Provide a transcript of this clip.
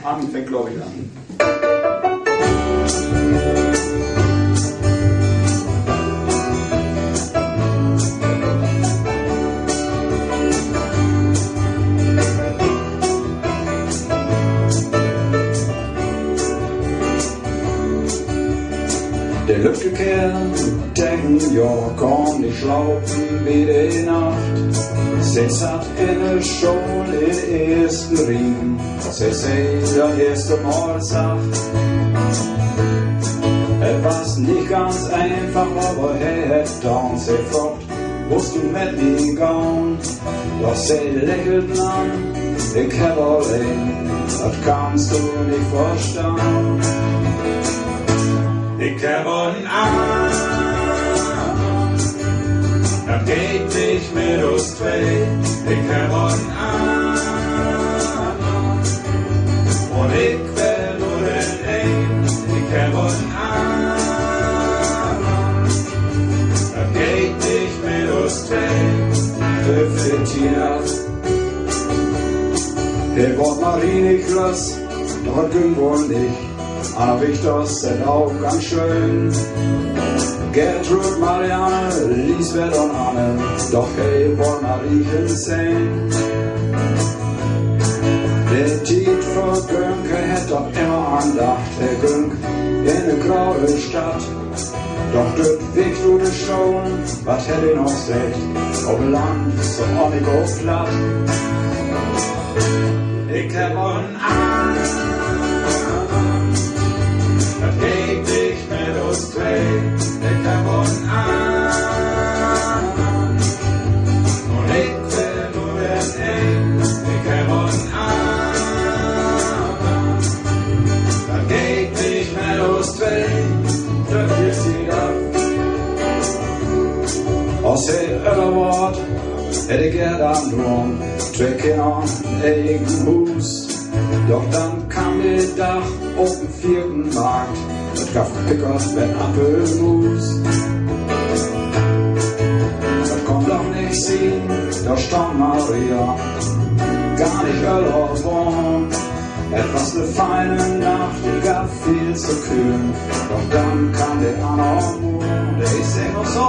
Armin fängt, glaube ich, an. Der lübsche Kerl denkt, ja, komm nicht schlaufen wie die Nacht. Sitzt hat inne schon in ersten Riemen, was der erste Mal sagt. Etwas nicht ganz einfach, aber hey, hat dann sie fragt, musst du mit mir gehen? Doch sie lächelt an, ich hab allein, das kannst du nicht verstehen. Ich hab einen Arm, das geht nicht mit uns zwei. Ich hab einen Arm, und ich will nur den ein. Ich hab einen Arm, das geht nicht mit uns zwei. Definitiv, der Wort Marie nicht los, doch es ging wohl nicht. Aber ich das sind auch ganz schön. Gertrud, Marianne, Lisbeth und Anne, doch hey, wollen wir riechen sehen. Der Tiet für Gönke hätt doch immer andacht, Herr Gönk, in ne graue Stadt. Doch dort Weg du ne schon, was hätt ich noch seht, auf Land, so ordentlich auf glatt. Ich hab einen Arm, das geht nicht mit uns zwei. Ich hab einen Arm, und ich will nur den ein. Ich hab einen Arm, das geht nicht mit uns zwei. Das ist jeder. Aus der Öderwort hätte ich gern am Drum, zwei Kinder, ein eigenen Hus. Doch dann kam der Dach auf dem 4. Markt mit Pottbäckers mit Apfelmus. Das kommt doch nicht sehen, da stand Maria, gar nicht erlaubt. Etwas ne feine Nacht, die gab viel zu kühlen. Doch dann kam der Annern, der ich seh noch so.